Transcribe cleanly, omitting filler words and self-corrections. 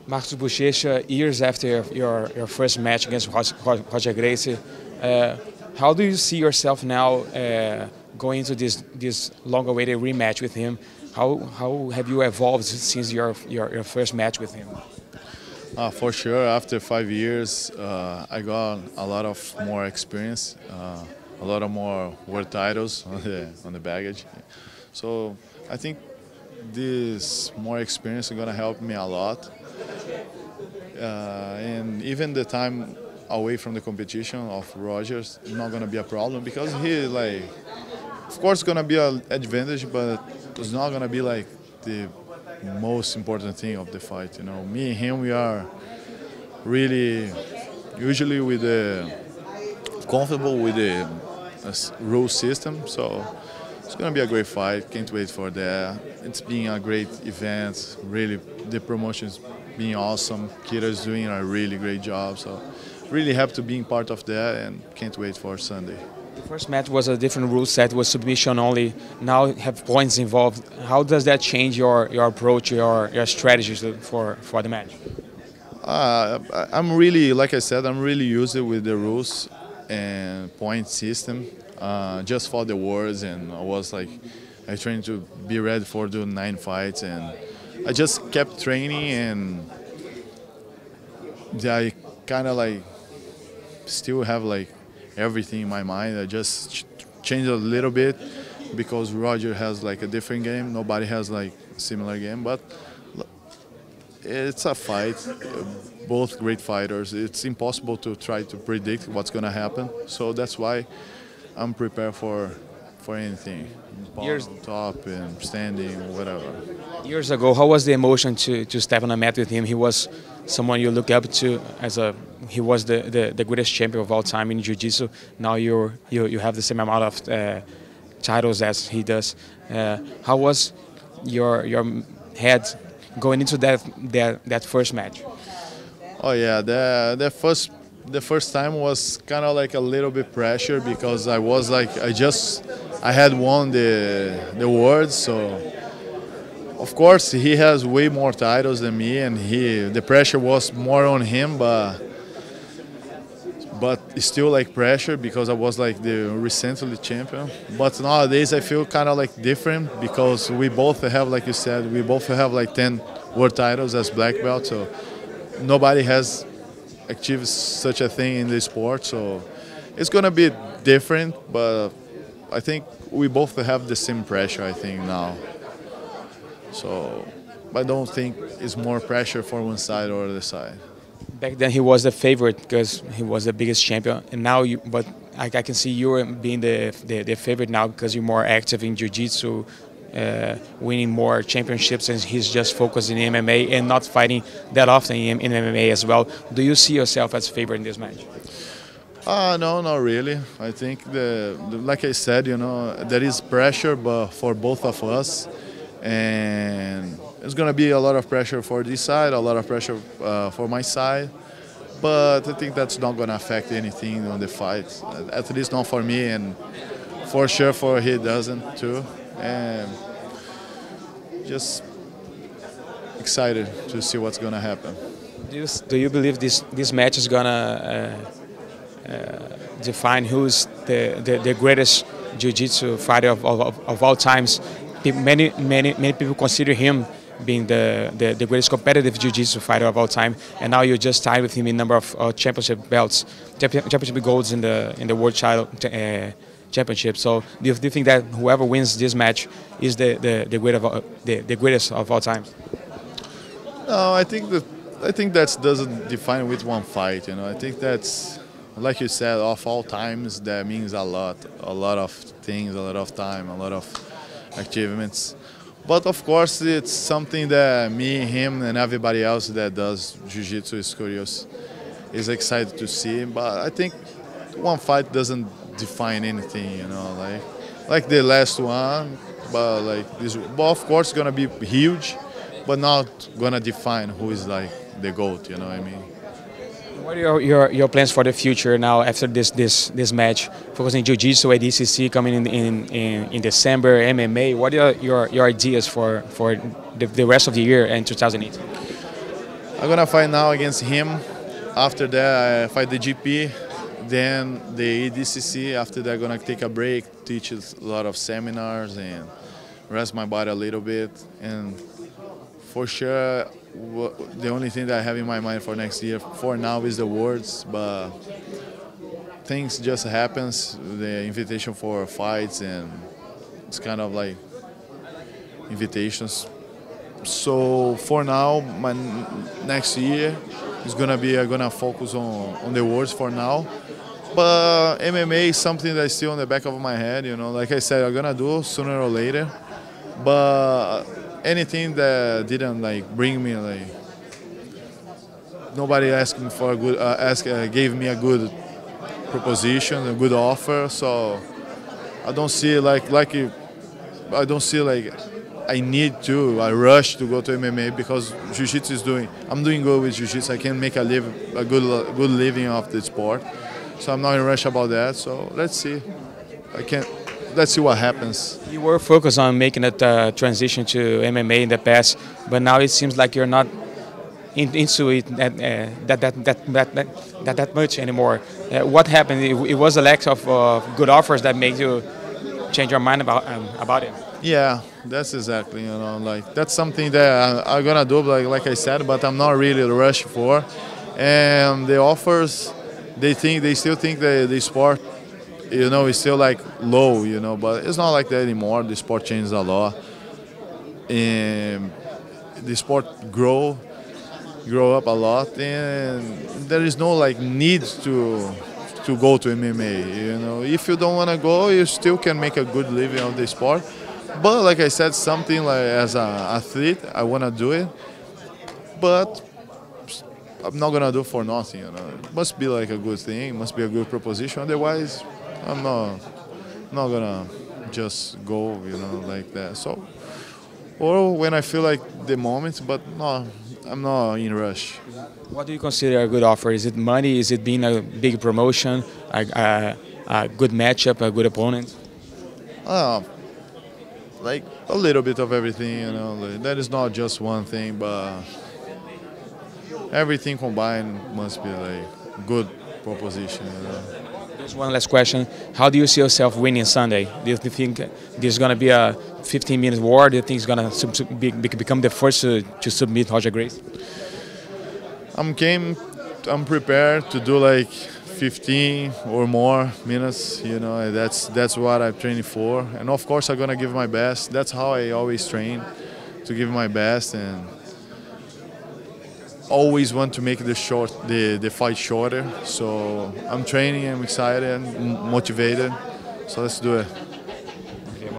Marcos Buchecha, years after your first match against Roger Gracie, how do you see yourself now going into this long-awaited rematch with him? How have you evolved since your first match with him? For sure, after 5 years, I got a lot of more experience, a lot of more world titles on the baggage. So I think this more experience is gonna help me a lot. And even the time away from the competition of Rogers is not gonna be a problem because he of course, gonna be an advantage, but it's not gonna be like the most important thing of the fight. You know, me and him, we are really usually with the comfortable with the rule system. So it's gonna be a great fight. Can't wait for that. It's been a great event. Really, the promotion's been awesome. Kira's doing a really great job. So really happy to be part of that, and can't wait for Sunday. The first match was a different rule set, was submission only. Now have points involved. How does that change your approach, your strategies for the match? I'm really, like I said, I'm really used with the rules and point system. Just for the words, and I trained to be ready for the 9 fights, and I just kept training, and I kind of still have everything in my mind. I just changed a little bit because Roger has a different game. Nobody has similar game, but it's a fight. Both great fighters. It's impossible to try to predict what's going to happen. So that's why I'm prepared for anything. Years top and standing, whatever. Years ago, how was the emotion to step on a mat with him? He was someone you look up to he was the greatest champion of all time in Jiu-Jitsu. Now you have the same amount of titles as he does. How was your head going into that first match? Oh yeah, the first time was kind of a little bit pressure because I had won the world, so of course he has way more titles than me, and the pressure was more on him, but still pressure because I was the recently champion. But nowadays I feel kind of different because we both have, like you said, we both have 10 world titles as black belt, so nobody has achieved such a thing in the sport, so it's gonna be different, but I think we both have the same pressure, I think, now. So I don't think it's more pressure for one side or the other side. Back then he was the favorite because he was the biggest champion, and now but I can see you being the favorite now because you're more active in Jiu-Jitsu, winning more championships, and he's just focused in MMA and not fighting that often in MMA as well. Do you see yourself as favorite in this match? No, not really. I think like I said, there is pressure, but for both of us, and it's gonna be a lot of pressure for this side, a lot of pressure for my side. But I think that's not gonna affect anything on the fight, at least not for me, and for sure for he doesn't too. And just excited to see what's gonna happen. Do you believe this match is gonna define who's the greatest Jiu-Jitsu fighter of all times? Many people consider him being the greatest competitive Jiu-Jitsu fighter of all time, and now you're just tied with him in number of championship belts, championship golds in the world title. Championship. So do you think that whoever wins this match is the greatest of all time? No, I think that doesn't define with one fight. I think that's, like you said, of all times, that means a lot of things, a lot of time, a lot of achievements. But of course, it's something that me, him, and everybody else that does Jiu-Jitsu is excited to see. But I think one fight doesn't define anything, like the last one, but this, but of course gonna be huge, but not gonna define who is the GOAT, you know what I mean? What are your plans for the future now after this match? Focusing Jiu-Jitsu, ADCC coming in December, MMA. What are your ideas for the rest of the year and 2018? I'm gonna fight now against him. After that, I fight the GP, then the ADCC. After that, I'm gonna take a break, teach a lot of seminars, and rest my body a little bit. And for sure, the only thing that I have in my mind for next year, for now, is the words. But things just happens. The invitation for fights, and it's kind of like invitations. So for now, my next year is gonna be I'm gonna focus on the words for now. But MMA is something that's still on the back of my head. You know, like I said, I'm gonna do sooner or later. But anything that didn't like bring me like nobody asked me for a good gave me a good proposition, a good offer. So I don't see I don't see like I rush to go to MMA because Jiu-Jitsu is I'm doing good with Jiu-Jitsu. I can make a good living off the sport. So I'm not in a rush about that. So let's see. Let's see what happens. You were focused on making that transition to MMA in the past, but now it seems like you're not into it that much anymore. What happened? It was a lack of good offers that made you change your mind about it. Yeah, that's exactly, like that's something that I'm gonna do, like I said, but I'm not really rushed for. And the offers, they still think that the sport, is still like low, but it's not like that anymore. The sport changes a lot, and the sport grow up a lot, and there is no like need to go to MMA. If you don't want to go, you still can make a good living of the sport. But like I said, something like as an athlete, I want to do it, but I'm not gonna do it for nothing. It must be like a good thing, it must be a good proposition. Otherwise, I'm not gonna just go, like that. So, or when I feel like the moment, but no, I'm not in a rush. What do you consider a good offer? Is it money? Is it being a big promotion, a good matchup, a good opponent? Like a little bit of everything, like, that is not just one thing, but everything combined must be like good proposition. Just one last question. How do you see yourself winning Sunday? Do you think this is going to be a 15-minute war? Do you think it's going to become the first to submit Roger Gracie? I'm prepared to do like 15 or more minutes, that's what I'm training for. And of course I'm gonna give my best. That's how I always train, to give my best, and always want to make the fight shorter. So I'm training, I'm excited, motivated. So let's do it.